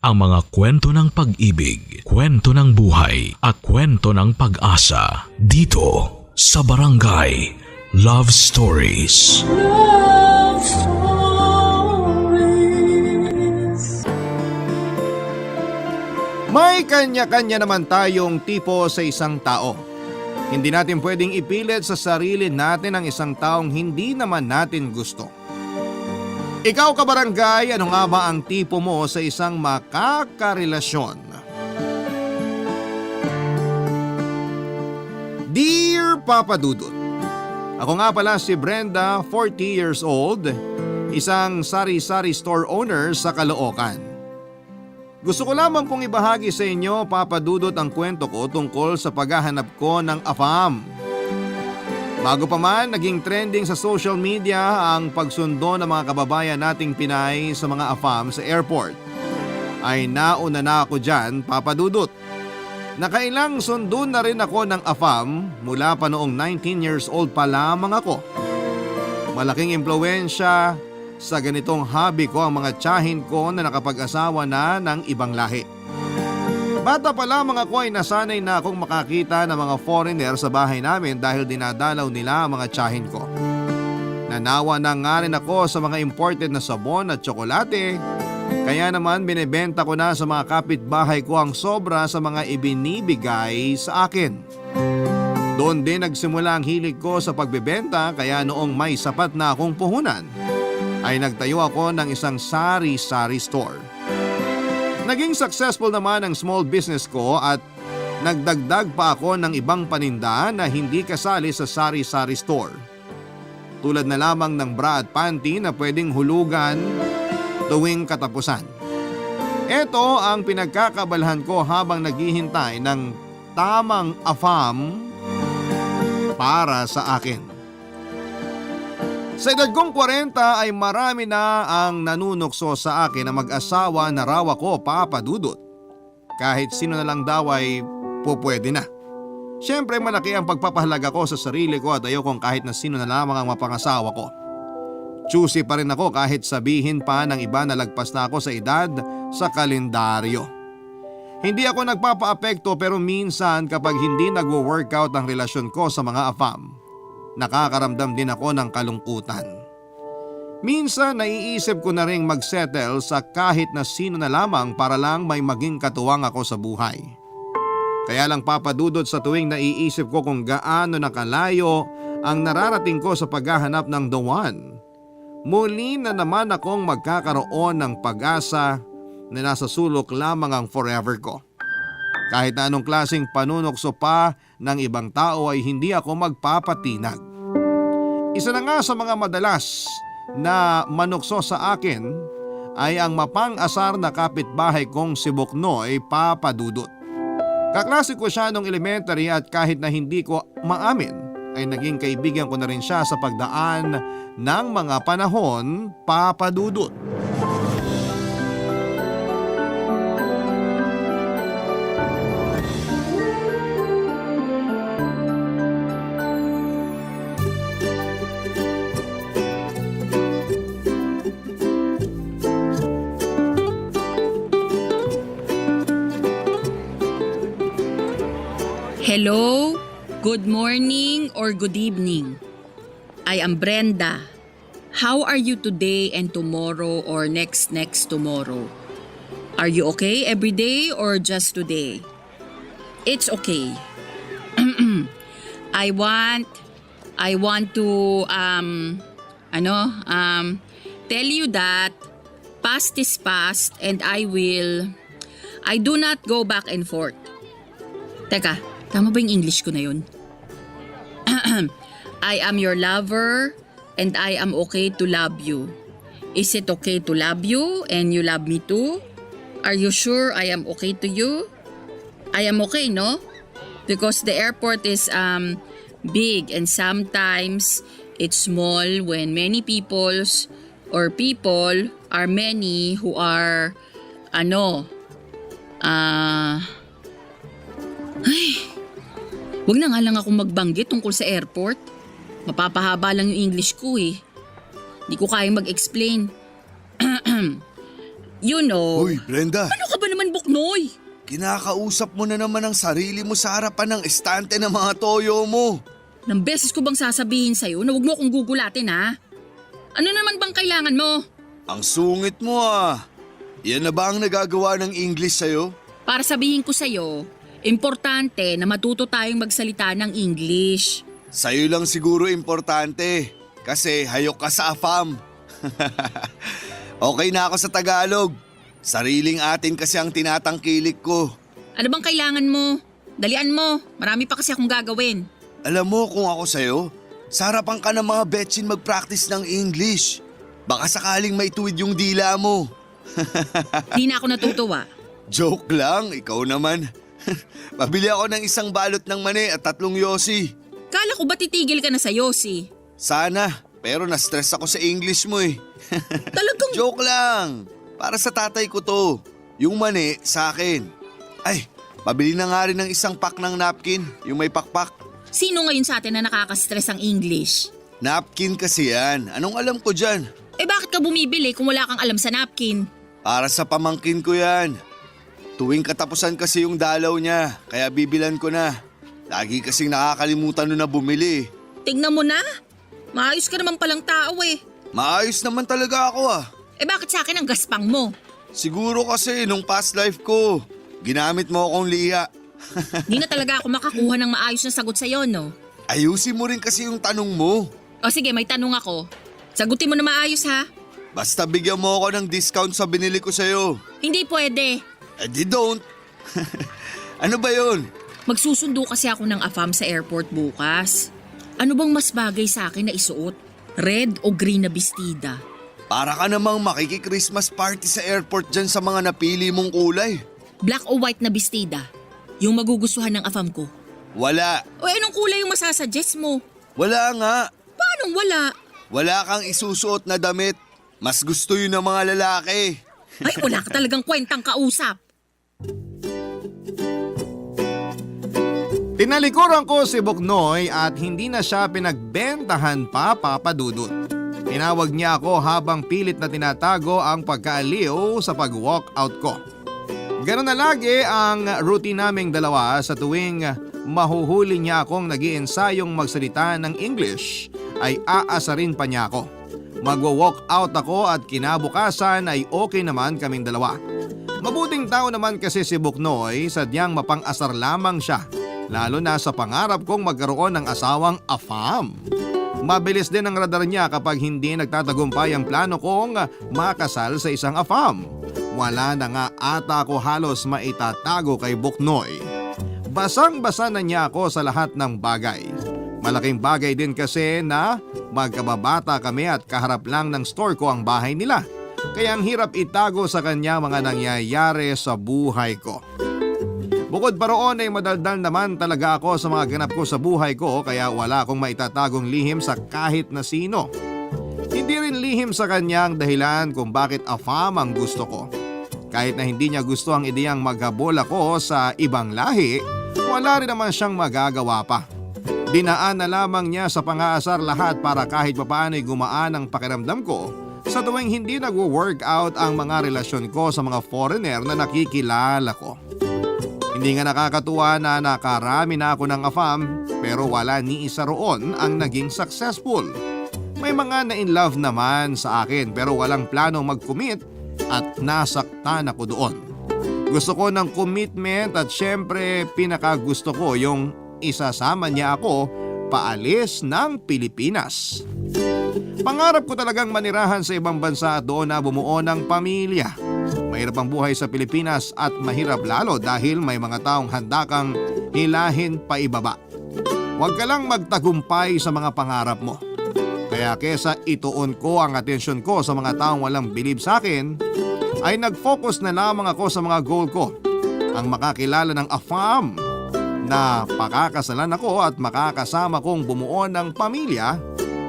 ang mga kwento ng pag-ibig, kwento ng buhay at kwento ng pag-asa dito sa Barangay Love Stories. Love Stories. May kanya-kanya naman tayong tipo sa isang tao. Hindi natin pwedeng ipilit sa sarili natin ang isang taong hindi naman natin gusto. Ikaw kabarangay, ano nga ba ang tipo mo sa isang makakarelasyon? Dear Papa Dudut, ako nga pala si Brenda, 40 years old, isang sari-sari store owner sa Caloocan. Gusto ko lamang pong ibahagi sa inyo, Papa Dudut, ang kwento ko tungkol sa paghahanap ko ng AFAM. Bago pa man, naging trending sa social media ang pagsundo ng mga kababayan nating Pinay sa mga AFAM sa airport. Ay nauna na ako dyan, Papa Dudut. Nakailang sundo na rin ako ng AFAM mula pa noong 19 years old pa lamang ako. Malaking impluwensya sa ganitong hobby ko ang mga tiyahin ko na nakapag-asawa na ng ibang lahi. Bata pa lamang ako ay nasanay na akong makakita ng mga foreigner sa bahay namin dahil dinadalaw nila ang mga tiyahin ko. Nanawa na nga rin ako sa mga imported na sabon at tsokolate, kaya naman binebenta ko na sa mga kapitbahay ko ang sobra sa mga ibinibigay sa akin. Doon din nagsimula ang hilig ko sa pagbebenta, kaya noong may sapat na akong puhunan ay nagtayo ako ng isang sari-sari store. Naging successful naman ang small business ko at nagdagdag pa ako ng ibang paninda na hindi kasali sa sari-sari store. Tulad na lamang ng bra at panty na pwedeng hulugan tuwing katapusan. Ito ang pinagkakabalahan ko habang naghihintay ng tamang AFAM para sa akin. Sa edad kong 40 ay marami na ang nanunukso sa akin na mag-asawa na raw ako, Papa Dudut. Kahit sino na lang daw ay pupwede na. Siyempre malaki ang pagpapahalaga ko sa sarili ko at ayokong kahit na sino na lamang ang mapangasawa ko. Choosy pa rin ako kahit sabihin pa ng iba na lagpas na ako sa edad sa kalendaryo. Hindi ako nagpapa-apekto pero minsan kapag hindi nagwo-workout ang relasyon ko sa mga AFAM, nakakaramdam din ako ng kalungkutan. Minsan naiisip ko na ring magsettle sa kahit na sino na lamang para lang may maging katuwang ako sa buhay. Kaya lang Papa Dudut, sa tuwing naiisip ko kung gaano nakalayo ang nararating ko sa paghahanap ng the one, muli na naman akong magkakaroon ng pag-asa na nasa sulok lamang ang forever ko. Kahit na anong klaseng panunokso pa ng ibang tao ay hindi ako magpapatinag. Isa na nga sa mga madalas na manukso sa akin ay ang mapang-asar na kapitbahay kong si Buknoy, Papa Dudut. Kaklase ko siya nung elementary at kahit na hindi ko maamin ay naging kaibigan ko na rin siya sa pagdaan ng mga panahon, Papa Dudut. Hello, good morning or good evening. I am Brenda. How are you today and tomorrow or next tomorrow? Are you okay every day or just today? It's okay. I want to tell you that past is past and I do not go back and forth. Teka, tama ba yung English ko na yun? I am your lover and I am okay to love you. Is it okay to love you and you love me too? Are you sure I am okay to you? I am okay, no? Because the airport is big and sometimes it's small when many people are many who are wag na nga lang akong magbanggit tungkol sa airport. Mapapahaba lang yung English ko eh. Di ko kaya mag-explain. You know. Uy, Brenda. Ano ka ba Buknoy! Kinakausap mo na naman ang sarili mo sa harapan ng estante ng mga toyo mo. Nang beses ko bang sasabihin sa'yo na huwag mo akong gugulatin ha? Ano naman bang kailangan mo? Ang sungit mo ah. Yan na ba ang nagagawa ng English sa'yo? Para sabihin ko sa'yo, importante na matuto tayong magsalita ng English. Sa'yo lang siguro importante kasi hayok ka sa AFAM. Okay na ako sa Tagalog. Sariling atin kasi ang tinatangkilik ko. Ano bang kailangan mo? Dalian mo, marami pa kasi akong gagawin. Alam mo kung ako sa'yo, sa harapan ka ng mga betchin mag-practice ng English. Baka sakaling maituwid yung dila mo. Di na ako natutuwa. Joke lang, ikaw naman. Pabili ako ng isang balot ng mani at 3 yosi. Kala ko ba titigil ka na sa Yossi? Sana, pero na-stress ako sa English mo eh. Talagang... Joke lang. Para sa tatay ko to. Yung mani sa akin. Ay, pabili na nga rin ng isang pack ng napkin, yung may pakpak. Sino ngayon sa atin na nakaka-stress ang English? Napkin kasi yan. Anong alam ko dyan? Eh bakit ka bumibili kung wala kang alam sa napkin? Para sa pamangkin ko yan. Tuwing katapusan kasi yung dalaw niya, kaya bibilan ko na. Lagi kasing nakakalimutan nun na bumili. Tignan mo na. Maayos ka naman palang tao eh. Maayos naman talaga ako ah. Eh bakit sa akin ang gaspang mo? Siguro kasi nung past life ko, ginamit mo akong liha. Di na talaga ako makakuha ng maayos na sagot sa'yo, no? Ayusin mo rin kasi yung tanong mo. O sige, may tanong ako. Sagutin mo na maayos ha. Basta bigyan mo ako ng discount sa binili ko sa'yo. Hindi pwede. Eh di don't. Ano ba yun? Magsusundo kasi ako ng AFAM sa airport bukas. Ano bang mas bagay sa akin na isuot? Red o green na bestida? Para ka namang makiki-Christmas party sa airport dyan sa mga napili mong kulay. Black o white na bestida? Yung magugustuhan ng AFAM ko? Wala. O anong kulay yung masasuggest mo? Wala nga. Paanong wala? Wala kang isusuot na damit. Mas gusto yun ng mga lalaki. Ay, wala ka talagang kwentang kausap. Tinalikuran ko si Buknoy at hindi na siya pinagbentahan pa, Papa Dudut. Tinawag niya ako habang pilit na tinatago ang pagkaaliw sa pag-walkout ko. Ganun na lagi ang routine naming dalawa sa tuwing mahuhuli niya akong nag-iensayong magsalita ng English ay aasarin pa niya ako. Magwo-walk out ako at kinabukasan ay okay naman kaming dalawa. Mabuting tao naman kasi si Buknoy, sadyang mapang-asar lamang siya. Lalo na sa pangarap kong magkaroon ng asawang AFAM. Mabilis din ang radar niya kapag hindi nagtatagumpay ang plano kong makasal sa isang AFAM. Wala na nga ata ako halos maitatago kay Buknoy. Basang-basa na niya ako sa lahat ng bagay. Malaking bagay din kasi na magkababata kami at kaharap lang ng store ko ang bahay nila. Kaya ang hirap itago sa kanya mga nangyayari sa buhay ko. Bukod pa roon ay madaldal naman talaga ako sa mga ganap ko sa buhay ko kaya wala akong maitatagong lihim sa kahit na sino. Hindi rin lihim sa kanya ang dahilan kung bakit AFAM ang gusto ko. Kahit na hindi niya gusto ang ideyang maghabol ako sa ibang lahi, wala rin naman siyang magagawa pa. Dinaan na lamang niya sa pang-aasar lahat para kahit papaano'y gumaan ang pakiramdam ko sa tuwing hindi nagwo-workout ang mga relasyon ko sa mga foreigner na nakikilala ko. Hindi nga nakakatuwa na nakarami na ako ng AFAM pero wala ni isa roon ang naging successful. May mga na-in-love naman sa akin pero walang planong mag-commit at nasaktan ako doon. Gusto ko ng commitment at syempre pinakagusto ko yung isasama niya ako paalis ng Pilipinas. Pangarap ko talagang manirahan sa ibang bansa at doon na bumuo ng pamilya. Mahirap ang buhay sa Pilipinas at mahirap lalo dahil may mga taong handa kang hilahin pa ibaba. Huwag ka lang magtagumpay sa mga pangarap mo. Kaya kesa ituon ko ang atensyon ko sa mga taong walang bilib sa akin, ay nag-focus na lamang ako sa mga goal ko. Ang makakilala ng AFAM na pakakasalan ako at makakasama kong bumuo ng pamilya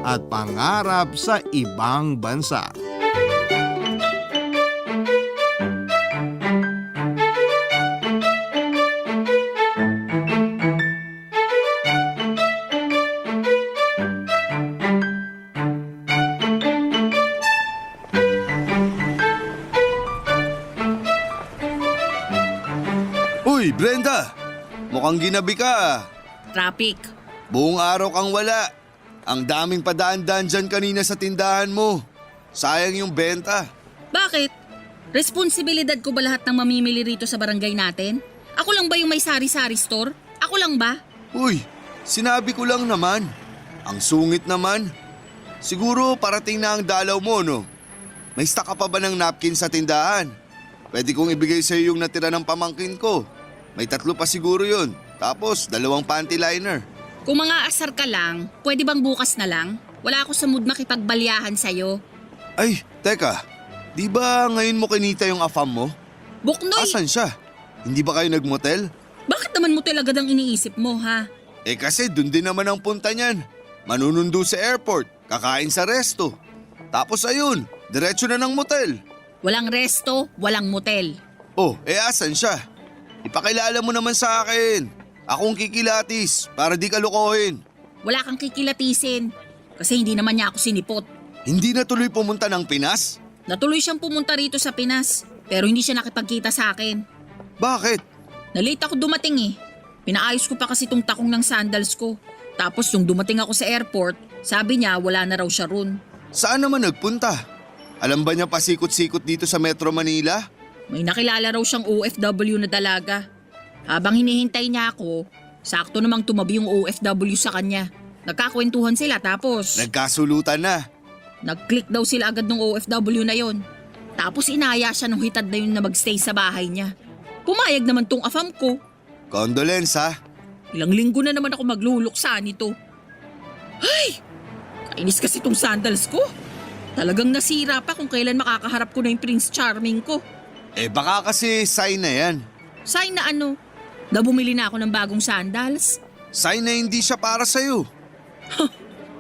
at pangarap sa ibang bansa. Uy, Brenda! Mukhang ginabi ka ah. Traffic. Buong araw kang wala. Ang daming padaan-daan dyan kanina sa tindahan mo. Sayang yung benta. Bakit? Responsibilidad ko ba lahat ng mamimili rito sa barangay natin? Ako lang ba yung may sari-sari store? Ako lang ba? Uy, sinabi ko lang naman. Ang sungit naman. Siguro parating na ang dalaw mo, no? May stock ka pa ba ng napkin sa tindahan? Pwede kong ibigay sa iyo yung natira ng pamangkin ko. May 3 pa siguro yun. Tapos 2 panty liner. Kung mga asar ka lang, pwede bang bukas na lang? Wala ako sa mood makipagbalyahan sa'yo. Ay, teka. Di ba ngayon mo kinita yung afam mo? Buknoy, Asan siya? Hindi ba kayo nagmotel? bakit naman mo talaga ang iniisip mo, ha? Eh kasi dun din naman ang punta niyan. Manunundo sa airport, kakain sa resto. Tapos ayun, diretso na ng motel. Walang resto, walang motel. Oh, eh asan siya? Ipakilala mo naman sa akin. Akong kikilatis para di ka lukohin. Wala kang kikilatisin. Kasi hindi naman niya ako sinipot. Hindi na tuloy pumunta ng Pinas? Natuloy siyang pumunta rito sa Pinas. Pero hindi siya nakipagkita sa akin. Bakit? Nalate ako dumating eh. Pinaayos ko pa kasi tong takong ng sandals ko. Tapos nung dumating ako sa airport, sabi niya wala na raw siya ron. Saan naman nagpunta? Alam ba niya pasikot-sikot dito sa Metro Manila? May nakilala raw siyang OFW na dalaga. Habang hinihintay niya ako, sakto namang tumabi yung OFW sa kanya. Nagkakwentuhan sila tapos Nagkasulutan na. nag-click daw sila agad ng OFW na yon. Tapos inaya siya nung hitad na yun na magstay sa bahay niya. Pumayag naman tong afam ko. Condolence ha? Ilang linggo na naman ako magluluksa nito. Ay! Kainis kasi tong sandals ko. Talagang nasira pa kung kailan makakaharap ko na yung Prince Charming ko. Eh baka kasi sign na yan. Sign na ano? Na bumili na ako ng bagong sandals? Sign na hindi siya para sa'yo.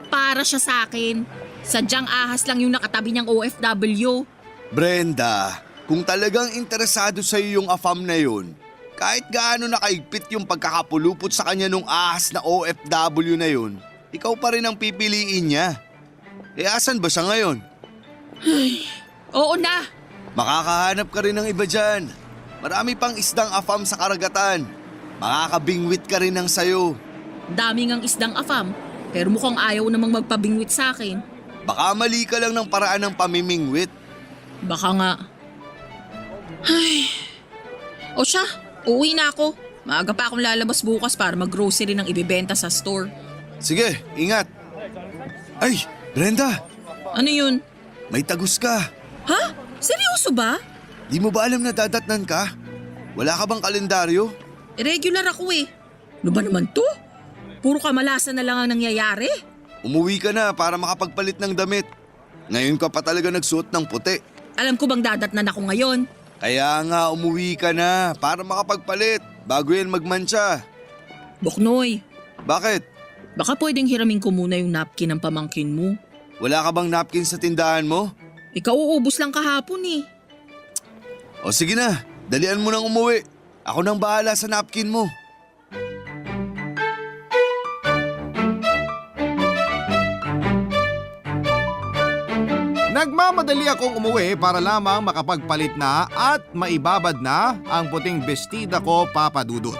Para siya sa akin. Sadyang ahas lang yung nakatabi niyang OFW. Brenda, kung talagang interesado sa'yo yung afam na yun, kahit gaano nakaigpit yung pagkakapulupot sa kanya nung ahas na OFW na yun, ikaw pa rin ang pipiliin niya. Eh asan ba siya ngayon? Oo na. Makakahanap ka rin ng iba dyan. Marami pang isdang afam sa karagatan. Makakabingwit ka rin ng sayo. Daming ang isdang afam, pero mukhang ayaw namang magpabingwit sa akin. Baka mali ka lang ng paraan ng pamimingwit. Baka nga. Ay. O siya, uuwi na ako. Maaga pa akong lalabas bukas para mag-grocery ng ibibenta sa store. Sige, ingat. Ay, Brenda, Ano yun? may tagus ka. Ha? Seryoso ba? Di mo ba alam na dadatnan ka? Wala ka bang kalendaryo? Irregular ako eh. Ano ba naman to? Puro kamalasan na lang ang nangyayari. Umuwi ka na para makapagpalit ng damit. Ngayon ka pa talaga nagsuot ng puti. Alam ko bang dadatnan ako ngayon? Kaya nga umuwi ka na para makapagpalit bago yan magmantsa. Boknoy, Bakit? baka pwedeng hiramin ko muna yung napkin ng pamangkin mo. Wala ka bang napkin sa tindahan mo? Ikaw uubos lang kahapon eh. O sige na, dalian mo nang umuwi. Ako nang bahala sa napkin mo. Nagmamadali akong umuwi para lamang makapagpalit na at maibabad na ang puting bestida ko, Papa Dudut.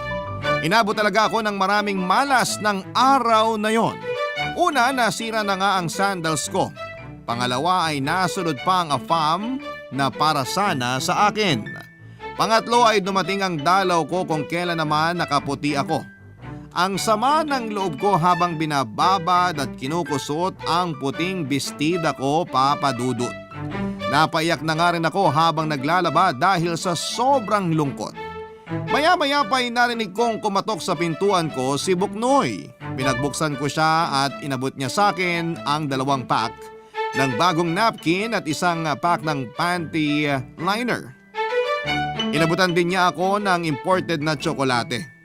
Inabot talaga ako ng maraming malas ng araw na yon. Una, nasira na nga ang sandals ko. Pangalawa ay nasunod pa ang afam na para sana sa akin. Pangatlo ay dumating ang dalaw ko kung kailan naman nakaputi ako. Ang sama ng loob ko habang binababad at kinukusot ang puting bestida ko, Papa Dudut. Napaiyak na nga rin ako habang naglalaba dahil sa sobrang lungkot. Maya-maya pa ay narinig kong kumatok sa pintuan ko si Buknoy. Pinagbuksan ko siya at inabot niya sa akin ang 2 pack ng bagong napkin at isang pack ng panty liner. Inabutan din niya ako ng imported na tsokolate.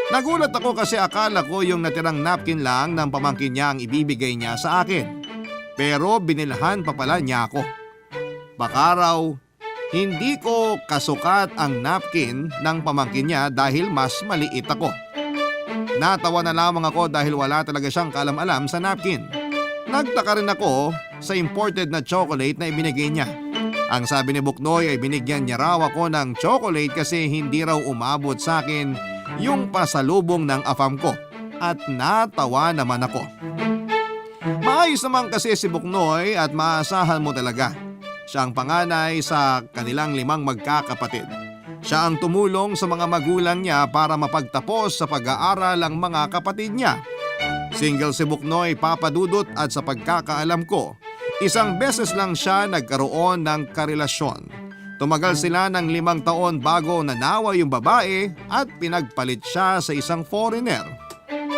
Nagulat ako kasi akala ko yung natirang napkin lang ng pamangkin niya ang ibibigay niya sa akin. Pero binilhan pa pala niya ako. Baka raw hindi ko kasukat ang napkin ng pamangkin niya dahil mas maliit ako. Natawa na lamang ako dahil wala talaga siyang kaalam-alam sa napkin. Nagtaka rin ako sa imported na chocolate na ibinigay niya. Ang sabi ni Buknoy ay binigyan niya raw ako ng chocolate kasi hindi raw umabot sa akin yung pasalubong ng AFAM ko at natawa naman ako. Maayos naman kasi si Buknoy at maasahan mo talaga. Siya ang panganay sa kanilang 5 magkakapatid. Siya ang tumulong sa mga magulang niya para mapagtapos sa pag-aaral ang mga kapatid niya. Single si Buknoy, Papa Dudut, at sa pagkakaalam ko, isang beses lang siya nagkaroon ng karelasyon. Tumagal sila ng 5 taon bago nanawa yung babae at pinagpalit siya sa isang foreigner.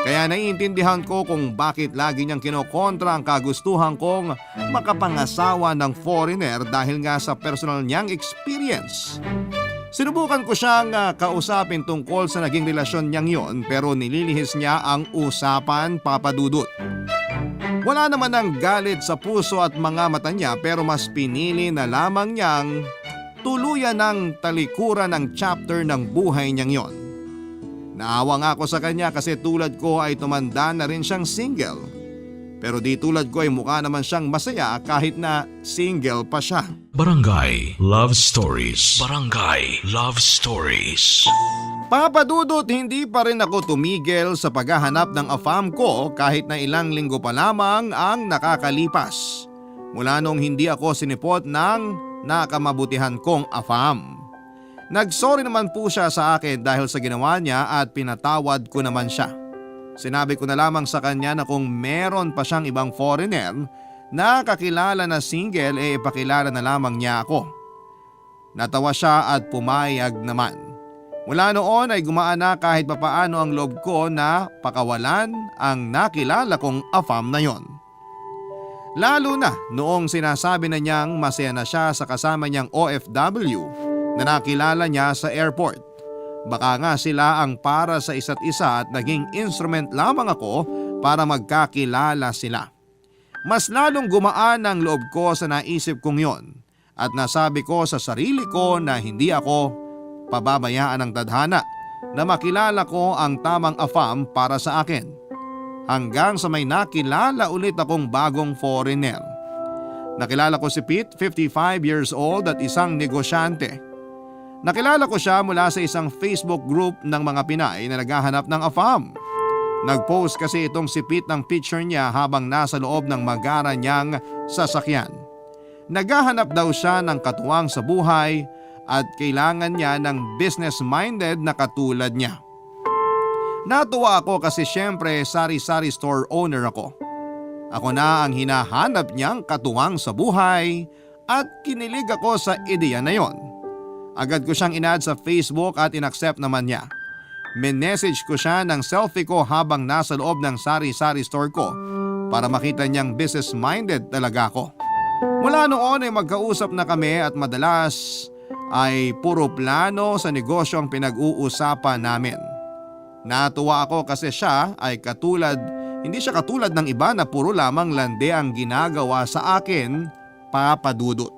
Kaya naiintindihan ko kung bakit lagi niyang kinokontra ang kagustuhan kong makapangasawa ng foreigner dahil nga sa personal niyang experience. Sinubukan ko siyang kausapin tungkol sa naging relasyon niyang yon pero nililihis niya ang usapan, Papa Dudut. Wala naman ang galit sa puso at mga mata niya pero mas pinili na lamang niyang tuluyan ng talikuran ng chapter ng buhay niyang yon. Naawa nga ako sa kanya kasi tulad ko ay tumanda na rin siyang single. Pero di tulad ko ay mukha naman siyang masaya kahit na single pa siya. Barangay Love Stories. Barangay Love Stories. Papa Dudut, hindi pa rin ako tumigil sa paghahanap ng AFAM ko kahit na ilang linggo pa lamang ang nakakalipas. Mula nung hindi ako sinipot ng nakamabutihan kong AFAM. Nagsorry naman po siya sa akin dahil sa ginawa niya at pinatawad ko naman siya. Sinabi ko na lamang sa kanya na kung meron pa siyang ibang foreigner na kakilala na single ipakilala na lamang niya ako. Natawa siya at pumayag naman. Mula noon ay gumaan na kahit papaano ang loob ko na pakawalan ang nakilala kong AFAM na yon. Lalo na noong sinasabi na niyang masaya na siya sa kasama niyang OFW na nakilala niya sa airport. Baka nga sila ang para sa isa't isa at naging instrument lamang ako para magkakilala sila. Mas lalong gumaan ang loob ko sa naisip kong yon at nasabi ko sa sarili ko na hindi ako pababayaan ng tadhana na makilala ko ang tamang AFAM para sa akin. Hanggang sa may nakilala ulit akong bagong foreigner. Nakilala ko si Pete, 55 years old at isang negosyante. Nakilala ko siya mula sa isang Facebook group ng mga Pinay na naghahanap ng AFAM. Nag-post kasi itong si Pete ng picture niya habang nasa loob ng magara niyang sasakyan. Naghahanap daw siya ng katuwang sa buhay at kailangan niya ng business-minded na katulad niya. Natuwa ako kasi syempre sari-sari store owner ako. Ako na ang hinahanap niyang katuwang sa buhay at kinilig ako sa ideya na yon. Agad ko siyang in-add sa Facebook at in-accept naman niya. Minessage ko siya ng selfie ko habang nasa loob ng sari-sari store ko para makita niyang business-minded talaga ako. Mula noon ay magkausap na kami at madalas ay puro plano sa negosyo ang pinag-uusapan namin. Natuwa ako kasi siya ay hindi siya katulad ng iba na puro lamang lande ang ginagawa sa akin, Papa Dudut.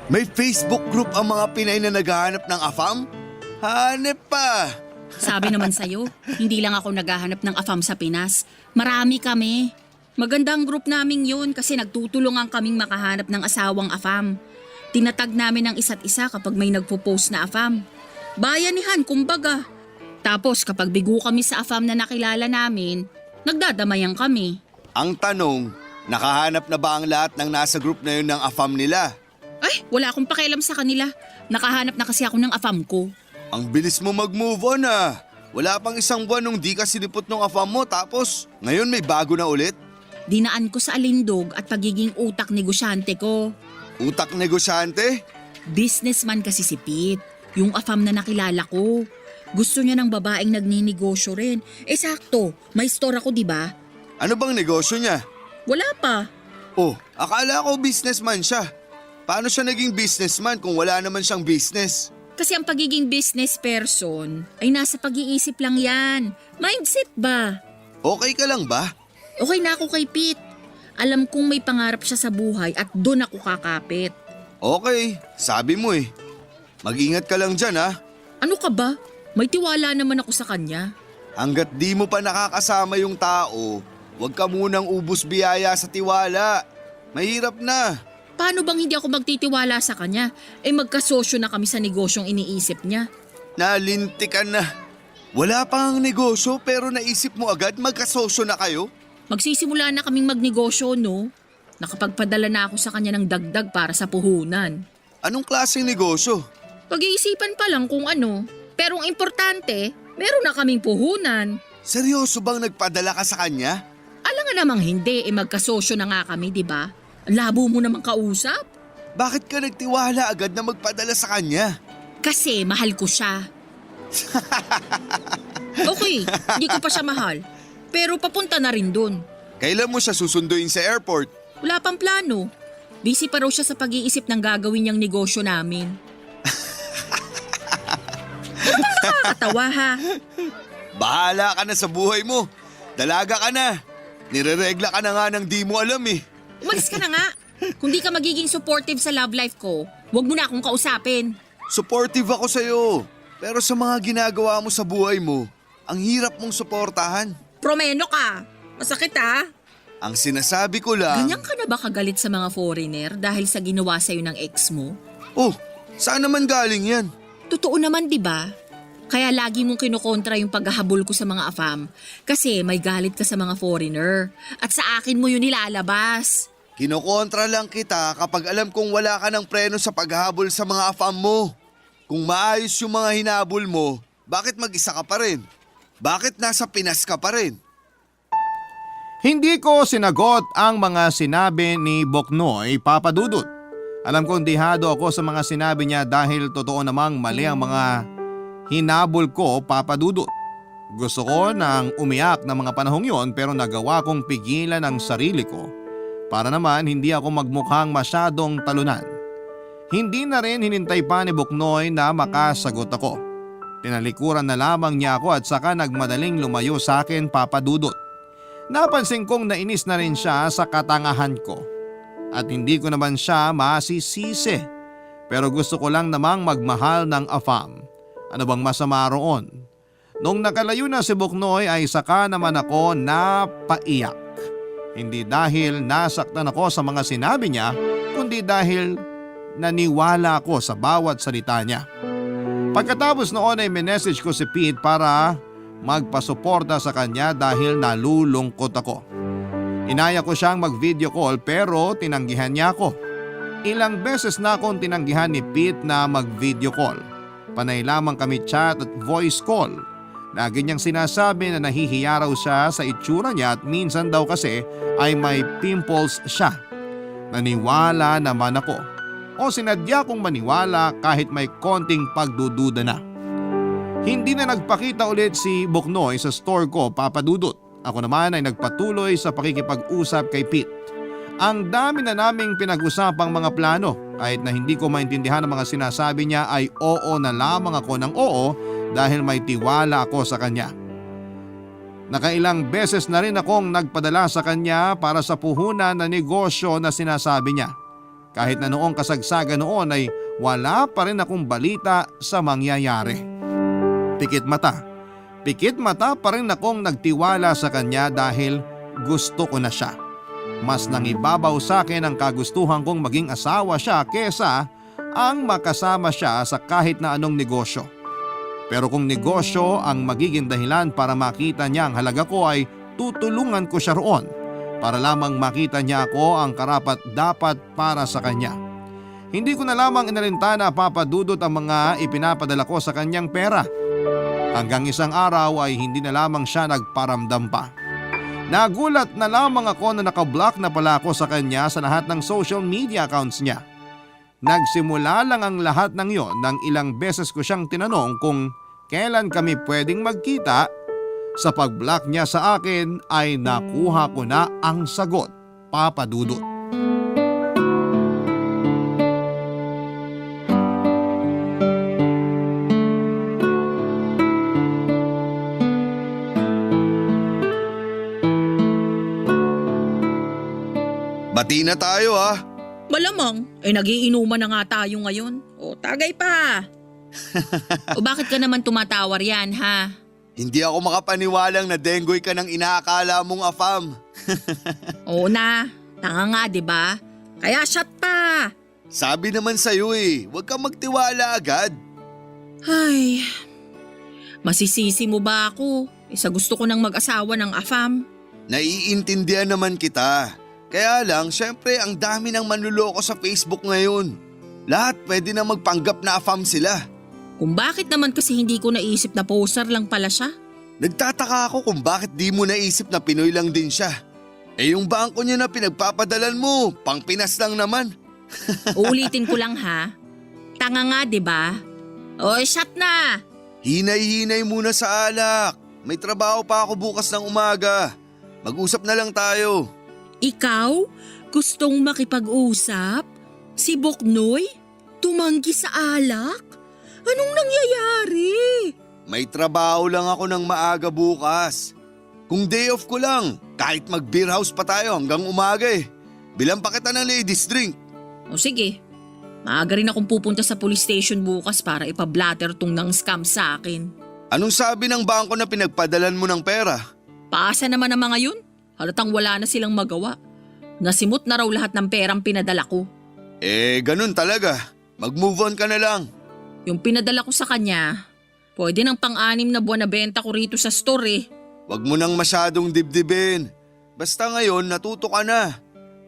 May Facebook group ang mga Pinay na naghahanap ng AFAM? Hanep pa! Sabi naman sa'yo, hindi lang ako naghahanap ng AFAM sa Pinas. Marami kami. Magandang group naming yun kasi nagtutulungan kaming makahanap ng asawang AFAM. Tinatag namin ang isa't isa kapag may nagpo-post na AFAM. Bayanihan, kumbaga. Tapos kapag bigo kami sa AFAM na nakilala namin, nagdadamayan kami. Ang tanong, nakahanap na ba ang lahat ng nasa group na yun ng AFAM nila? Ay, wala akong pakialam sa kanila. Nakahanap na kasi ako ng AFAM ko. Ang bilis mo mag-move on ah. Wala pang isang buwan nung di ka sinipot ng AFAM mo tapos ngayon may bago na ulit? Dinaan ko sa alindog at pagiging utak negosyante ko. Utak negosyante? Businessman kasi si Pete. Yung AFAM na nakilala ko. Gusto niya ng babaeng nagninegosyo rin. Sakto, may store ako diba? Ano bang negosyo niya? Wala pa. Oh, akala ko businessman siya. Paano siya naging businessman kung wala naman siyang business? Kasi ang pagiging business person ay nasa pag-iisip lang yan. Mindset ba? Okay ka lang ba? Okay na ako kay Pete. Alam kong may pangarap siya sa buhay at doon ako kakapit. Okay, sabi mo eh. Mag-ingat ka lang dyan ha. Ano ka ba? May tiwala naman ako sa kanya. Hanggat di mo pa nakakasama yung tao, huwag ka munang ubus biyaya sa tiwala. Mahirap na. Paano bang hindi ako magtitiwala sa kanya? Magkasosyo na kami sa negosyong iniisip niya. Nalintikan na. Wala pang negosyo pero naisip mo agad magkasosyo na kayo? Magsisimula na kaming magnegosyo, no? Nakapagpadala na ako sa kanya ng dagdag para sa puhunan. Anong klaseng negosyo? Pag-iisipan pa lang kung ano. Pero ang importante, meron na kaming puhunan. Seryoso bang nagpadala ka sa kanya? Alam nga namang hindi, magkasosyo na nga kami, di ba? Ang labo mo namang kausap. Bakit ka nagtiwala agad na magpadala sa kanya? Kasi mahal ko siya. Okay, di ko pa siya mahal. Pero papunta na rin dun. Kailan mo siya susunduin sa airport? Wala pang plano. Busy pa raw siya sa pag-iisip ng gagawin niyang negosyo namin. Ano bang nakakatawa ha? Bahala ka na sa buhay mo. Dalaga ka na. Nireregla ka na nga ng di mo alam eh. Umalis ka na nga. Kung di ka magiging supportive sa love life ko, huwag mo na akong kausapin. Supportive ako sa'yo. Pero sa mga ginagawa mo sa buhay mo, ang hirap mong suportahan. Promeno ka. Masakit ha? Ang sinasabi ko lang… Ganyan ka na ba kagalit sa mga foreigner dahil sa ginawa sa'yo ng ex mo? Oh, saan naman galing yan? Totoo naman, di ba? Kaya lagi mong kinukontra yung paghahabol ko sa mga AFAM kasi may galit ka sa mga foreigner at sa akin mo yun nilalabas. Kinokontra lang kita kapag alam kong wala ka ng preno sa paghahabol sa mga AFAM mo. Kung maayos yung mga hinabol mo, bakit mag-isa ka pa rin? Bakit nasa Pinas ka pa rin? Hindi ko sinagot ang mga sinabi ni Boknoy Papadudut. Alam kong dihado ako sa mga sinabi niya dahil totoo namang mali ang mga hinabol ko, Papadudut. Gusto ko nang umiyak ng mga panahong yon pero nagawa kong pigilan ang sarili ko para naman hindi ako magmukhang masyadong talunan. Hindi na rin hinintay pa ni Boknoy na makasagot ako. Tinalikuran na lamang niya ako at saka nagmadaling lumayo sa akin, Papadudut. Napansin kong nainis na rin siya sa katangahan ko at hindi ko naman siya masisisi. Pero gusto ko lang namang magmahal ng AFAM. Ano bang masama roon? Nung nakalayo na si Boknoy ay saka naman ako napaiyak. Hindi dahil nasaktan ako sa mga sinabi niya, kundi dahil naniwala ako sa bawat salita niya. Pagkatapos noon ay minessage ko si Pete para magpasuporta sa kanya dahil nalulungkot ako. Inaya ko siyang mag-video call pero tinanggihan niya ako. Ilang beses na akong tinanggihan ni Pete na mag-video call. Panay lamang kami chat at voice call. Lagi niyang sinasabi na nahihiya raw siya sa itsura niya at minsan daw kasi ay may pimples siya. Naniwala naman ako. O sinadya kong maniwala kahit may konting pagdududa na. Hindi na nagpakita ulit si Boknoy sa store ko, Papadudut. Ako naman ay nagpatuloy sa pakikipag-usap kay Pete. Ang dami na naming pinag-usapang mga plano. Kahit na hindi ko maintindihan ang mga sinasabi niya ay oo na lamang ako ng oo dahil may tiwala ako sa kanya. Nakailang beses na rin akong nagpadala sa kanya para sa puhunan na negosyo na sinasabi niya. Kahit na noong kasagsagan noon ay wala pa rin akong balita sa mangyayari. Pikit mata pa rin akong nagtiwala sa kanya dahil gusto ko na siya. Mas nangibabaw sa akin ang kagustuhan kong maging asawa siya kesa ang makasama siya sa kahit na anong negosyo. Pero kung negosyo ang magiging dahilan para makita niya ang halaga ko ay tutulungan ko siya roon para lamang makita niya ako ang karapat dapat para sa kanya. Hindi ko na lamang inalintana, Papadudot, ang mga ipinapadala ko sa kanyang pera. Hanggang isang araw ay hindi na lamang siya nagparamdam pa. Nagulat na lamang ako na nakablock na pala ako sa kanya sa lahat ng social media accounts niya. Nagsimula lang ang lahat ng yon nang ilang beses ko siyang tinanong kung kailan kami pwedeng magkita. Sa pag-block niya sa akin ay nakuha ko na ang sagot, Papadudot. Hati na tayo ha. Malamang, nagiinuman na nga tayo ngayon. O, tagay pa. O bakit ka naman tumatawar yan, ha? Hindi ako makapaniwalang na denggoy ka ng inaakala mong afam. Oo na, tanga nga, di ba? Kaya shot pa. Sabi naman sa'yo huwag kang magtiwala agad. Ay, masisisi mo ba ako? Sa gusto ko nang mag-asawa ng afam. Naiintindihan naman kita. Kaya lang, syempre ang dami ng manluloko sa Facebook ngayon. Lahat pwede na magpanggap na afam sila. Kung bakit naman kasi hindi ko naisip na poser lang pala siya? Nagtataka ako kung bakit di mo naisip na Pinoy lang din siya. Yung bangko niya na pinagpapadalan mo, pang Pinas lang naman. Uulitin ko lang ha. Tanga nga, di ba? O, shot na! Hinay-hinay muna sa alak. May trabaho pa ako bukas ng umaga. Mag-usap na lang tayo. Ikaw? Gustong makipag-usap? Si Boknoy? Tumanggi sa alak? Anong nangyayari? May trabaho lang ako ng maaga bukas. Kung day off ko lang, kahit mag-beer house pa tayo hanggang umaga Bilang pa kita ng ladies drink. O sige, maaga rin akong pupunta sa police station bukas para ipablatter tong nang scam sa akin. Anong sabi ng bangko na pinagpadalan mo ng pera? Paasa naman ang mga yun? Halatang wala na silang magawa. Nasimot na raw lahat ng perang pinadala ko. Ganun talaga. Mag-move on ka na lang. Yung pinadala ko sa kanya, pwede ng pang-anim na buwan na benta ko rito sa store Wag mo nang masyadong dibdibin. Basta ngayon natuto ka na.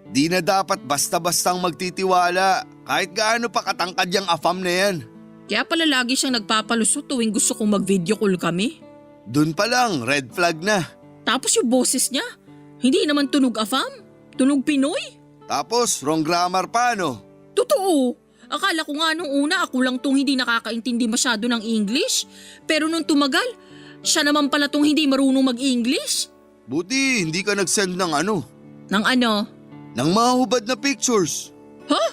Di na dapat basta-bastang magtitiwala kahit gaano pa katangkad yung afam na yan. Kaya pala lagi siyang nagpapalusot tuwing gusto kong mag-video call kami. Dun pa lang, red flag na. Tapos yung boses niya, hindi naman tunog afam, tunog Pinoy. Tapos wrong grammar pa no? Totoo. Akala ko nga nung una ako lang tong hindi nakakaintindi masyado ng English. Pero nung tumagal, siya naman pala tong hindi marunong mag-English. Buti hindi ka nag-send ng ano? Nang ano? Ng mga hubad na pictures. Ha?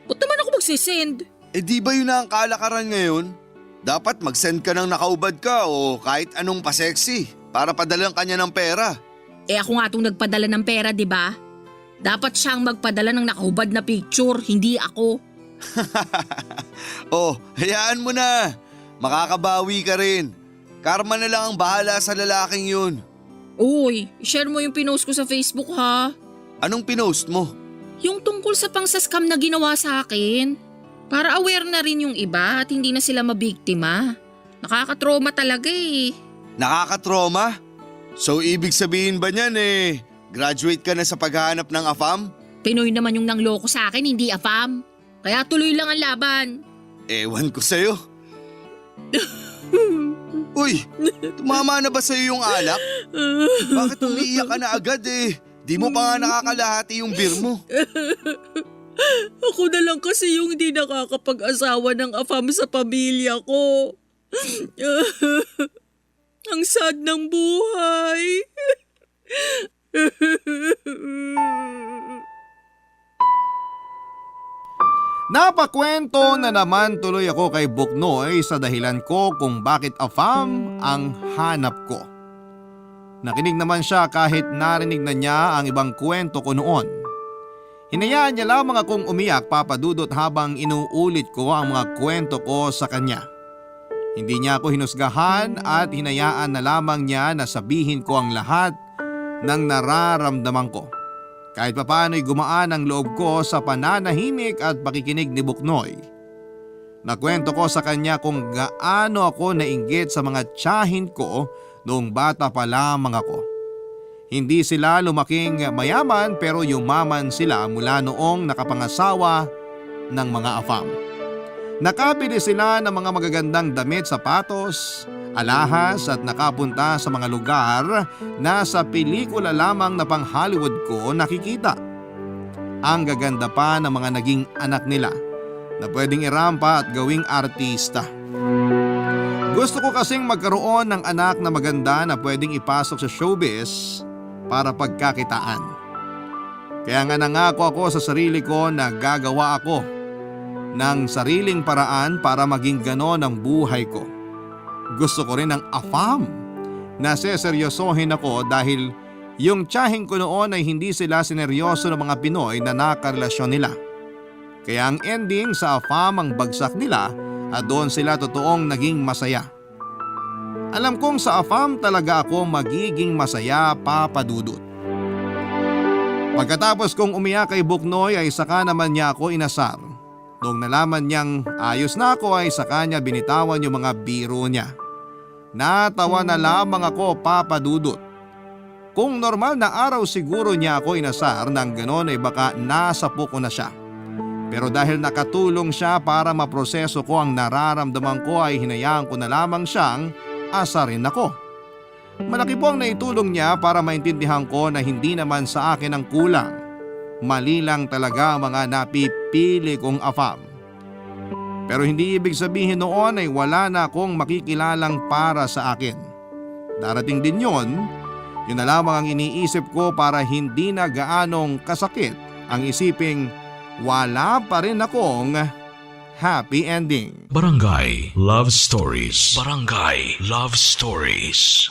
Ba't naman ako magsisend? Di ba yun na ang kalakaran ngayon? Dapat mag-send ka ng nakaubad ka o kahit anong pa-sexy para padalang kanya ng pera. Ako nga tong nagpadala ng pera, di ba? Dapat siyang magpadala ng nakahubad na picture, hindi ako. Hayaan mo na. Makakabawi ka rin. Karma na lang ang bahala sa lalaking yun. Uy, share mo yung pinost ko sa Facebook ha. Anong pinost mo? Yung tungkol sa pangsaskam na ginawa sa akin. Para aware na rin yung iba at hindi na sila mabiktima. Nakakatrauma talaga Nakakatrauma? So ibig sabihin ba niyan graduate ka na sa paghahanap ng afam? Pinoy naman yung nangloko sa akin, hindi afam. Kaya tuloy lang ang laban. Ewan ko sa'yo. Uy, tumama na ba sa'yo yung alak? Bakit umiiyak ka na agad Di mo pa nga nakakalahati yung beer mo. Ako na lang kasi yung hindi nakakapag-asawa ng afam sa pamilya ko. Ang sad ng buhay. Napakwento na naman tuloy ako kay Buknoy sa dahilan ko kung bakit afam ang hanap ko. Nakinig naman siya kahit narinig na niya ang ibang kwento ko noon. Hinayaan niya lamang akong umiyak, Papa Dudut, habang inuulit ko ang mga kwento ko sa kanya. Hindi niya ako hinusgahan at hinayaan na lamang niya na sabihin ko ang lahat ng nararamdaman ko. Kahit papaano'y gumaan ang loob ko sa pananahimik at pakikinig ni Buknoy. Nakwento ko sa kanya kung gaano ako nainggit sa mga tiyahin ko noong bata pa lamang ako. Hindi sila lumaking mayaman pero yumaman sila mula noong nakapangasawa ng mga afam. Nakabili sila ng mga magagandang damit, sapatos, alahas at nakapunta sa mga lugar na sa pelikula lamang na pang Hollywood ko nakikita. Ang gaganda pa ng mga naging anak nila na pwedeng irampa at gawing artista. Gusto ko kasing magkaroon ng anak na maganda na pwedeng ipasok sa showbiz para pagkakitaan. Kaya nga nangako ako sa sarili ko na gagawa ako ng sariling paraan para maging ganon ang buhay ko. Gusto ko rin ng afam na seseryosohin ako dahil Yung tiyahing ko noon ay hindi sila sineryoso ng mga Pinoy na nakarelasyon nila. Kaya ang ending sa AFAM ang bagsak nila at doon sila totoong naging masaya. Alam kong sa AFAM talaga ako magiging masaya, Papa Dudut. Pagkatapos kong umiyak kay Buknoy ay saka naman niya ako inasar. Noong nalaman niyang ayos na ako ay saka niya binitawan yung mga biro niya. Natawa na lamang ako, Papa Dudut. Kung normal na araw siguro niya ako inasar nang ganon ay baka nasapo ko na siya. Pero dahil nakatulong siya para maproseso ko ang nararamdaman ko ay hinayaan ko na lamang siyang asarin ako. Malaki po ang naitulong niya para maintindihan ko na hindi naman sa akin ang kulang. Mali lang talaga ang mga napipili kong AFAM. Pero hindi ibig sabihin noon ay wala na akong makikilalang para sa akin. Darating din yon, yun na lamang ang iniisip ko para hindi na gaanong kasakit ang isiping wala pa rin akong happy ending. Barangay Love Stories. Barangay Love Stories.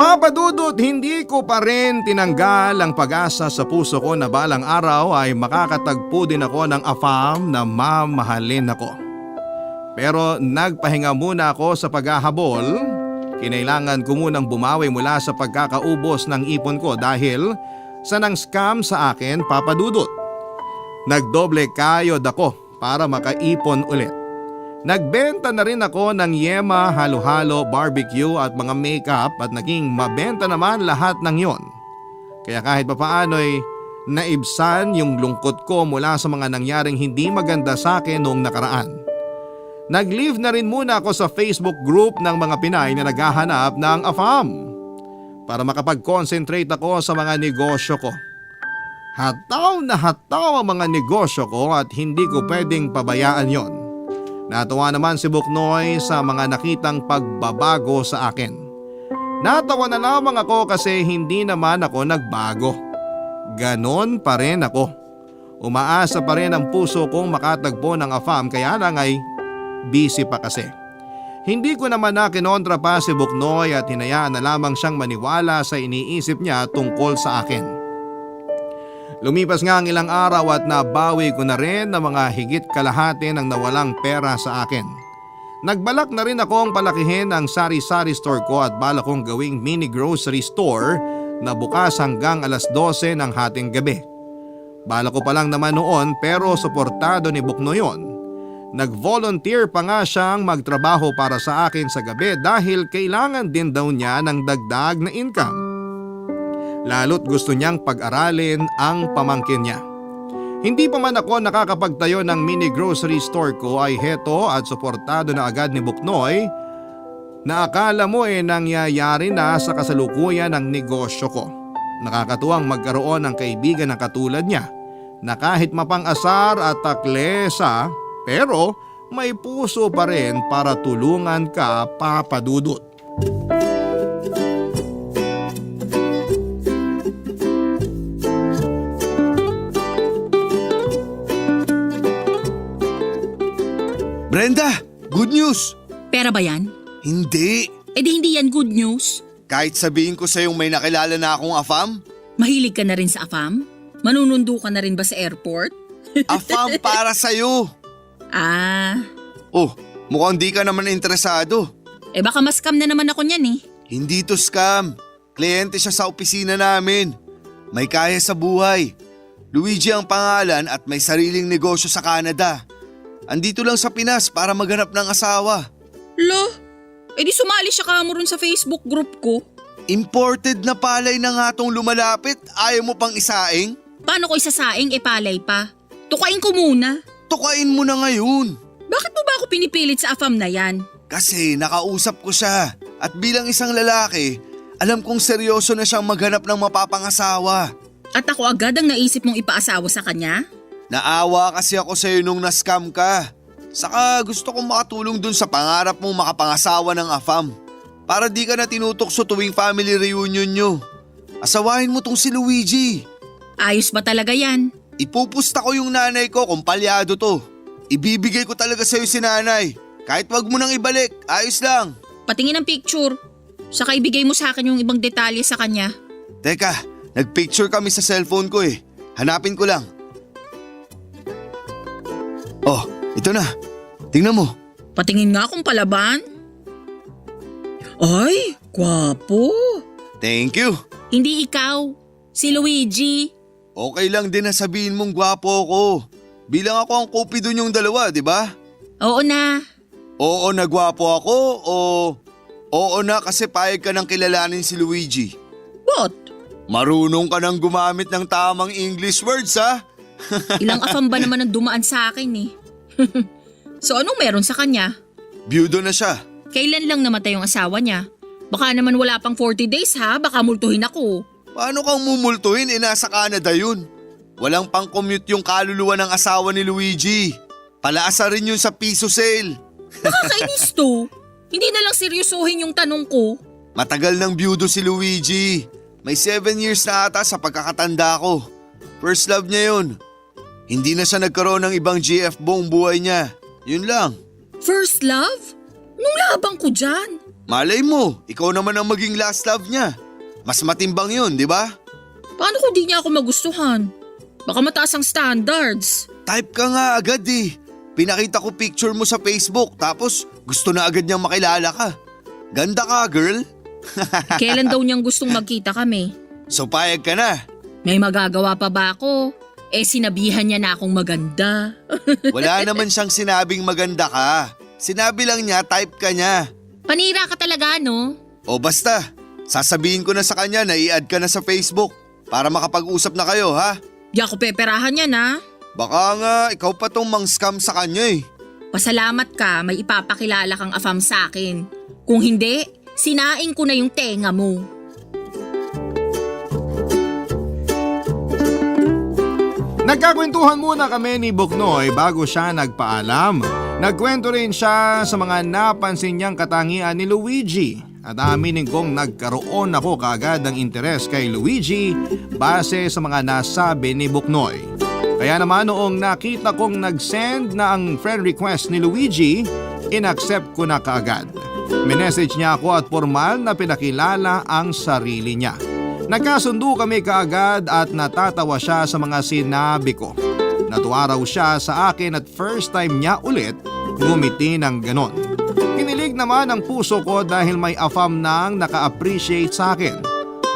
Papa Dudut, hindi ko pa rin tinanggal ang pag-asa sa puso ko na balang araw ay makakatagpo din ako ng AFAM na mamahalin ako. Pero nagpahinga muna ako sa paghahabol. Kinailangan ko munang bumawi mula sa pagkakaubos ng ipon ko dahil sa nang scam sa akin, Papa Dudut. Nagdoble kayod ako para makaipon ulit. Nagbenta na rin ako ng yema, halo-halo, barbecue at mga makeup at naging mabenta naman lahat ng yon. Kaya kahit papaano'y naibsan yung lungkot ko mula sa mga nangyaring hindi maganda sa akin noong nakaraan. Nag-leave na rin muna ako sa Facebook group ng mga Pinay na naghahanap ng AFAM para makapag-concentrate ako sa mga negosyo ko. Hataw na hataw ang mga negosyo ko at hindi ko pwedeng pabayaan yon. Natuwa naman si Buknoy sa mga nakitang pagbabago sa akin. Natawa na lamang ako kasi hindi naman ako nagbago. Ganon pa rin ako. Umaasa pa rin ang puso kong makatagpo ng AFAM kaya lang ay busy pa kasi. Hindi ko naman na kinontra pa si Buknoy at hinayaan na lamang siyang maniwala sa iniisip niya tungkol sa akin. Lumipas nga ang ilang araw at nabawi ko na rin ng mga higit kalahati ng nawalang pera sa akin. Nagbalak na rin akong palakihin ang sari-sari store ko at balak kong gawing mini grocery store na bukas hanggang alas 12 ng hating gabi. Balak ko pa lang naman noon pero suportado ni Buknoy yon. Nag-volunteer pa nga siyang magtrabaho para sa akin sa gabi dahil kailangan din daw niya ng dagdag na income. Lalo't gusto niyang pag-aralin ang pamangkin niya. Hindi pa man ako nakakapagtayo ng mini grocery store ko ay heto at suportado na agad ni Buknoy na akala mo nangyayari na sa kasalukuyan ng negosyo ko. Nakakatuwang magkaroon ng kaibigan na katulad niya na kahit mapang-asar at taklesa pero may puso pa rin para tulungan ka, Papa Dudut. Brenda, good news! Pera ba yan? Hindi. Eh di hindi yan good news. Kahit sabihin ko sa'yong may nakilala na akong AFAM, Mahilig ka na rin sa AFAM? Manunundo ka na rin ba sa airport? AFAM para sa'yo. Ah, Oh, mukhang di ka naman interesado. eh baka mas-scam na naman ako niyan eh. Hindi to scam. Kliyente siya sa opisina namin. May kaya sa buhay. Luigi ang pangalan at may sariling negosyo sa Canada. Andito lang sa Pinas para maghanap ng asawa. Lo, eh di sumali siya kamo ron sa Facebook group ko. Imported na palay na nga tong lumalapit. Ayaw mo pang isaing? Paano ko isasaing palay pa? Tukain ko muna. Tukain mo na ngayon. Bakit mo ba ako pinipilit sa AFAM na yan? Kasi nakausap ko siya. At bilang isang lalaki, alam kong seryoso na siyang maghanap ng mapapangasawa. At ako agad ang naisip mong ipaasawa sa kanya? Naawa kasi ako sa'yo nung na-scam ka. Saka gusto kong makatulong dun sa pangarap mong makapangasawa ng AFAM. Para di ka na tinutokso tuwing family reunion nyo. Asawahin mo tong si Luigi. Ayos ba talaga yan? Ipupusta ko yung nanay ko kung palyado to. Ibibigay ko talaga sa'yo si nanay. Kahit wag mo nang ibalik, ayos lang. patingin ng picture. Saka ibigay mo sa akin yung ibang detalye sa kanya. Teka, nagpicture kami sa cellphone ko eh. Hanapin ko lang. Oh, ito na. Tingnan mo. Patingin nga kung palaban. Ay, gwapo. Thank you. Hindi ikaw, si Luigi. Okay lang din na sabihin mong gwapo ako. Bilang ako ang kupido niyong dalawa, di ba? Oo na. Oo na gwapo ako o oo na kasi payag ka ng kilalanin si Luigi. What? Marunong ka nang gumamit ng tamang English words ha? Ilang afam ba naman ang dumaan sa akin eh. So anong meron sa kanya? Byudo na siya. Kailan lang namatay yung asawa niya? Baka naman wala pang 40 days ha, baka multuhin ako. Paano kang mumultuhin nasa Canada yun? Walang pang-commute yung kaluluwa ng asawa ni Luigi. Palaasa rin yun sa piso sale. Nakakainis to. Hindi na lang seryosohin yung tanong ko. Matagal ng byudo si Luigi. May 7 years na ata sa pagkakatanda ko. First love niya yun. Hindi na siya nagkaroon ng ibang GF buong buhay niya. Yun lang. First love? Nung labang ko dyan. Malay mo, ikaw naman ang maging last love niya. Mas matimbang yun, di ba? Paano kung di niya ako magustuhan? Baka mataas ang standards. Type ka nga agad eh. Pinakita ko picture mo sa Facebook tapos gusto na agad niyang makilala ka. Ganda ka, girl. Kailan daw niyang gustong magkita kami? So payag ka na. May magagawa pa ba ako? Eh sinabihan niya na akong maganda. Wala naman siyang sinabing maganda ka. Sinabi lang niya type ka niya. Panira ka talaga, no? O basta, sasabihin ko na sa kanya na i-add ka na sa Facebook para makapag-usap na kayo ha. Di ako peperahan niya na. Baka nga ikaw pa tong mang-scam sa kanya eh. Pasalamat ka, may ipapakilala kang afam sa akin. Kung hindi, sinaing ko na yung tenga mo. Nagkakwentuhan muna kami ni Buknoy bago siya nagpaalam. Nagkwento rin siya sa mga napansin niyang katangian ni Luigi at aminin kong nagkaroon ako kaagad ng interes kay Luigi base sa mga nasabi ni Buknoy. Kaya naman noong nakita kong nag-send na ang friend request ni Luigi, inaccept ko na kaagad. Minessage niya ako at formal na pinakilala ang sarili niya. Nagkasundo kami kaagad at natatawa siya sa mga sinabi ko. Natuwa raw siya sa akin at first time niya ulit ngumiti ng ganon. Kinilig naman ang puso ko dahil may afam nang naka-appreciate sa akin.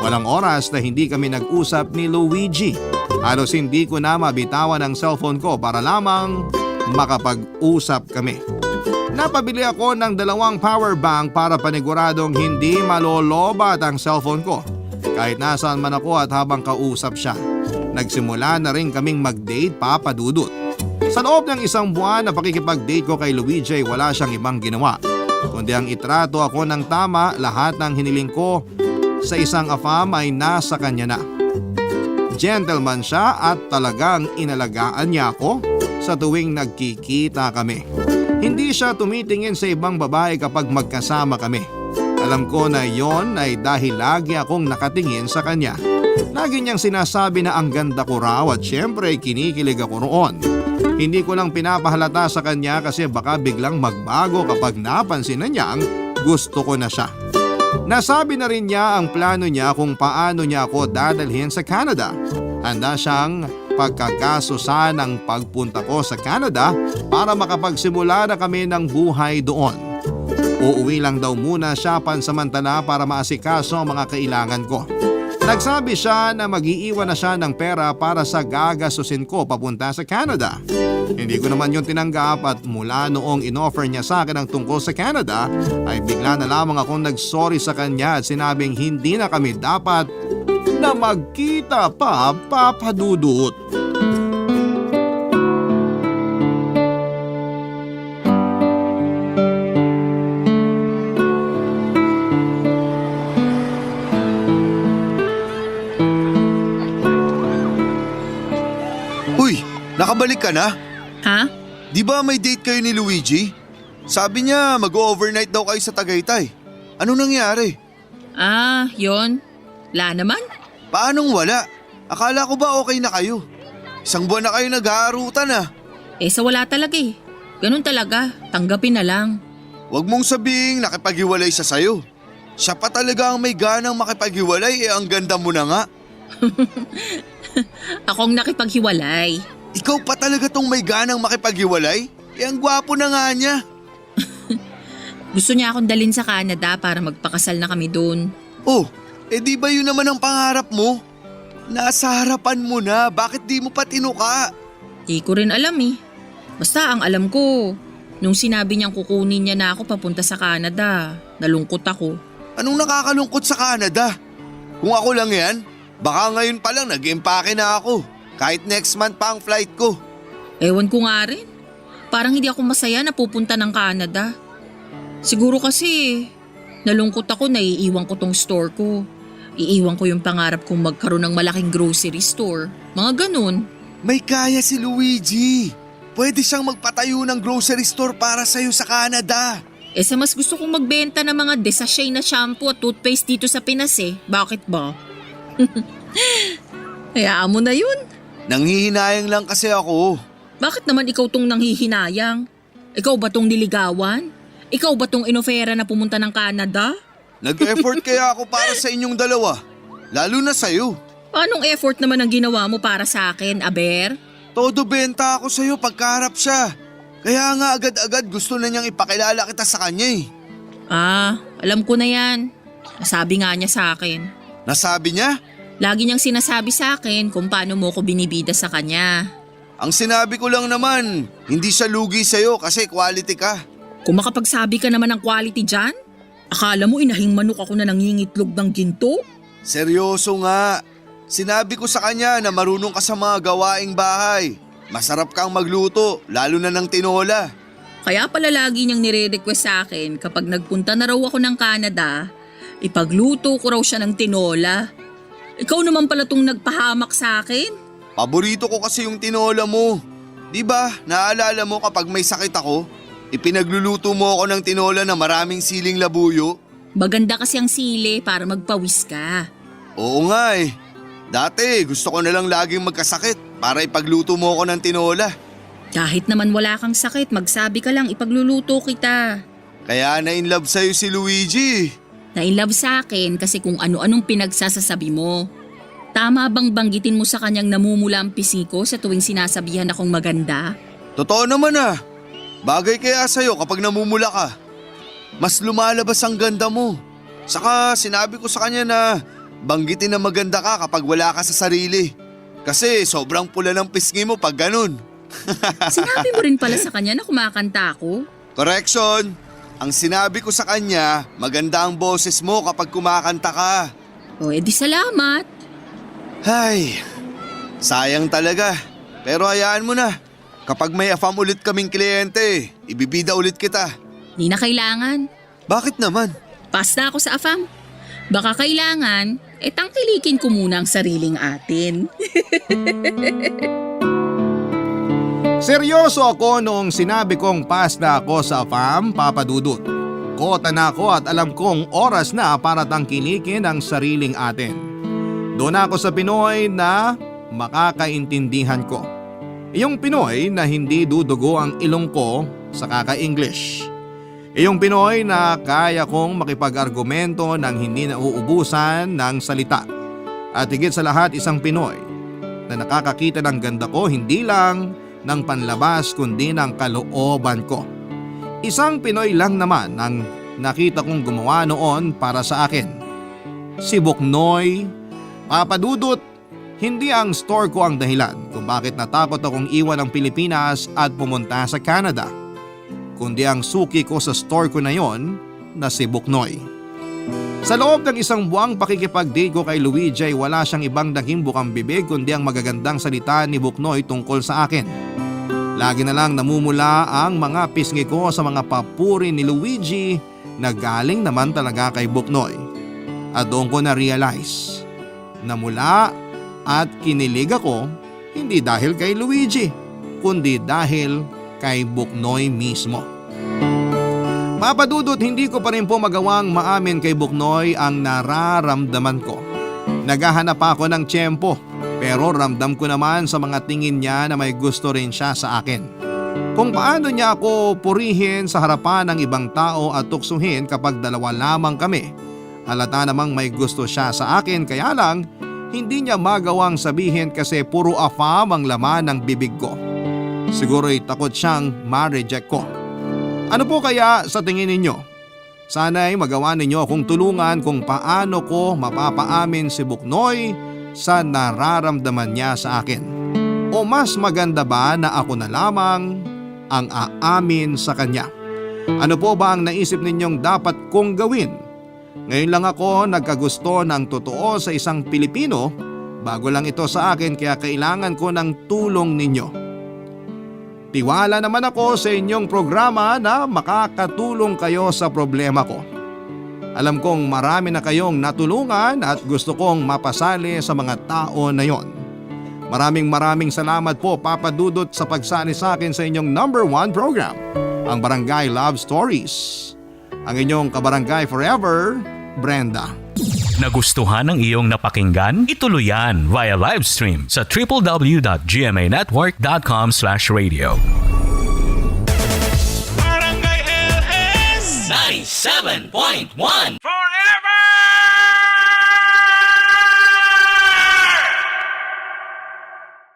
Walang oras na hindi kami nag-usap ni Luigi. Halos hindi ko na mabitawan ang cellphone ko para lamang makapag-usap kami. Napabili ako ng 2 power bank para paniguradong hindi malolobat ang cellphone ko. Kahit nasaan man ako at habang kausap siya. Nagsimula na rin kaming mag-date papadudot. Sa loob ng 1 buwan na pakikipag-date ko kay Luigi ay wala siyang ibang ginawa. Kundi ang itrato ako ng tama, lahat ng hiniling ko sa isang afam ay nasa kanya na. Gentleman siya at talagang inalagaan niya ako sa tuwing nagkikita kami. Hindi siya tumitingin sa ibang babae kapag magkasama kami. Alam ko na yon ay dahil lagi akong nakatingin sa kanya. Lagi niyang sinasabi na ang ganda ko raw at syempre kinikilig ako roon. Hindi ko lang pinapahalata sa kanya kasi baka biglang magbago kapag napansin na niyang gusto ko na siya. Nasabi na rin niya ang plano niya kung paano niya ako dadalhin sa Canada. Handa siyang pagkakasusan ang pagpunta ko sa Canada para makapagsimula na kami ng buhay doon. Uuwi lang daw muna siya pansamantala para maasikaso ang mga kailangan ko. Nagsabi siya na mag-iiwan na siya ng pera para sa gagastusin ko papunta sa Canada. Hindi ko naman yung tinanggap at mula noong inoffer niya sa akin ang tungkol sa Canada ay bigla na lamang akong nagsorry sa kanya at sinabing hindi na kami dapat na magkita pa papadudot. Nakabalik ka na? Ha? Di ba may date kayo ni Luigi? Sabi niya mag-overnight daw kayo sa Tagaytay. Anong nangyari? Yon. Wala naman. Paanong wala? Akala ko ba okay na kayo? 1 buwan na kayo nag-aarutan ah. Sa wala talaga eh. Ganun talaga. Tanggapin na lang. Huwag mong sabihing nakipaghiwalay siya sa'yo. Siya pa talaga ang may ganang makipaghiwalay, ang ganda mo na nga. Akong nakipaghiwalay. Ikaw pa talaga tong may ganang makipaghiwalay? Ang gwapo na nga niya. Gusto niya akong dalhin sa Canada para magpakasal na kami doon. Oh, di ba yun naman ang pangarap mo? Nasa harapan mo na, bakit di mo pa tinuka? Di ko rin alam eh. Basta ang alam ko, nung sinabi niyang kukunin niya na ako papunta sa Canada, nalungkot ako. Anong nakakalungkot sa Canada? Kung ako lang yan, baka ngayon pa lang nag-empake na ako. Kahit next month pa ang flight ko. Ewan ko nga rin. Parang hindi ako masaya na pupunta ng Canada. Siguro kasi nalungkot ako na iiwan ko tong store ko. Iiwan ko yung pangarap kong magkaroon ng malaking grocery store. Mga ganun. May kaya si Luigi. Pwede siyang magpatayo ng grocery store para sa'yo sa Canada. Sa mas gusto kong magbenta ng mga desashay na shampoo at toothpaste dito sa Pinas eh. Bakit ba? Hayaan mo na yun. Nanghihinayang lang kasi ako. Bakit naman ikaw tong nanghihinayang? Ikaw ba tong niligawan? Ikaw ba tong inofera na pumunta ng Canada? Nag-effort kaya ako para sa inyong dalawa. Lalo na sa'yo. Anong effort naman ang ginawa mo para sa akin, Aber? Todo benta ako sa'yo pagkaharap siya. Kaya nga agad-agad gusto na niyang ipakilala kita sa kanya eh. Alam ko na yan. Nasabi nga niya sa akin. Nasabi niya? Lagi niyang sinasabi sa akin kung paano mo ko binibida sa kanya. Ang sinabi ko lang naman, hindi siya lugi sa'yo kasi quality ka. Kung makapagsabi ka naman ng quality dyan, akala mo inahing manok ako na nangingitlog ng ginto? Seryoso nga. Sinabi ko sa kanya na marunong ka sa mga gawaing bahay. Masarap kang magluto, lalo na ng tinola. Kaya pala lagi niyang nire-request sa akin kapag nagpunta na raw ako ng Canada, ipagluto ko raw siya ng tinola. Ikaw naman pala tong nagpahamak sa akin. Paborito ko kasi yung tinola mo. Di ba, naalala mo kapag may sakit ako, ipinagluluto mo ako ng tinola na maraming siling labuyo? Maganda kasi ang sili para magpawis ka. Oo nga eh. Dati gusto ko na lang laging magkasakit para ipagluto mo ako ng tinola. Kahit naman wala kang sakit, magsabi ka lang ipagluluto kita. Kaya na-inlove sa'yo si Luigi. Na-inlove sa akin kasi kung ano-anong pinagsasasabi mo. Tama bang banggitin mo sa kanyang namumula ang pisngi ko sa tuwing sinasabihan akong maganda? Totoo naman ah. Bagay kaya sa'yo kapag namumula ka. Mas lumalabas ang ganda mo. Saka sinabi ko sa kanya na banggitin na maganda ka kapag wala ka sa sarili. Kasi sobrang pula ng pisngi mo pag ganun. Sinabi mo rin pala sa kanya na kumakanta ako? Correction! Ang sinabi ko sa kanya, maganda ang boses mo kapag kumakanta ka. O edi salamat. Ay, sayang talaga. Pero hayaan mo na. Kapag may afam ulit kaming kliyente, ibibida ulit kita. Di na kailangan. Bakit naman? Pass na ako sa AFAM. Baka kailangan, tangkilikin ko muna ang sariling atin. Seryoso ako noong sinabi kong pass na ako sa AFAM, Papa Dudut. Kota na ako at alam kong oras na para tangkilikin ang sariling atin. Doon ako sa Pinoy na makakaintindihan ko. Iyong Pinoy na hindi dudugo ang ilong ko sa kaka-English. Iyong Pinoy na kaya kong makipag-argumento nang hindi nauubusan ng salita. At higit sa lahat isang Pinoy na nakakakita ng ganda ko hindi lang ng panlabas kundi ng kalooban ko. Isang Pinoy lang naman ang nakita kong gumawa noon para sa akin. Si Buknoy. Papa Dudut, hindi ang store ko ang dahilan kung bakit natakot akong iwan ang Pilipinas at pumunta sa Canada, kundi ang suki ko sa store ko na yon na si Buknoy. Sa loob ng isang buwang pakikipag-date ko kay Luigi ay wala siyang ibang naging bukang bibig kundi ang magagandang salita ni Buknoy tungkol sa akin. Lagi na lang namumula ang mga pisngi ko sa mga papuri ni Luigi na galing naman talaga kay Buknoy. At doon ko na-realize na mula at kinilig ako hindi dahil kay Luigi kundi dahil kay Buknoy mismo. Papa Dudut, hindi ko pa rin po magawang maamin kay Buknoy ang nararamdaman ko. Naghahanap ako ng tiyempo pero ramdam ko naman sa mga tingin niya na may gusto rin siya sa akin. Kung paano niya ako purihin sa harapan ng ibang tao at tuksuhin kapag dalawa lamang kami. Halata namang may gusto siya sa akin, kaya lang hindi niya magawang sabihin kasi puro afam ang laman ng bibig ko. Siguro'y takot siyang ma-reject ko. Ano po kaya sa tingin ninyo? Sana'y magawa ninyo akong tulungan kung paano ko mapapaamin si Buknoy sa nararamdaman niya sa akin. O mas maganda ba na ako na lamang ang aamin sa kanya? Ano po ba ang naisip ninyong dapat kong gawin? Ngayon lang ako nagkagusto ng totoo sa isang Pilipino. Bago lang ito sa akin kaya kailangan ko ng tulong ninyo. Tiwala naman ako sa inyong programa na makakatulong kayo sa problema ko. Alam kong marami na kayong natulungan at gusto kong mapasali sa mga tao na yon. Maraming salamat po Papa Dudut sa pagsali sa akin sa inyong #1 program, ang Barangay Love Stories. Ang inyong kabarangay forever, Brenda. Nagustuhan ng iyong napakinggan? Ituloy yan via live stream sa www.gmanetwork.com/radio. Barangay LS 97.1 Forever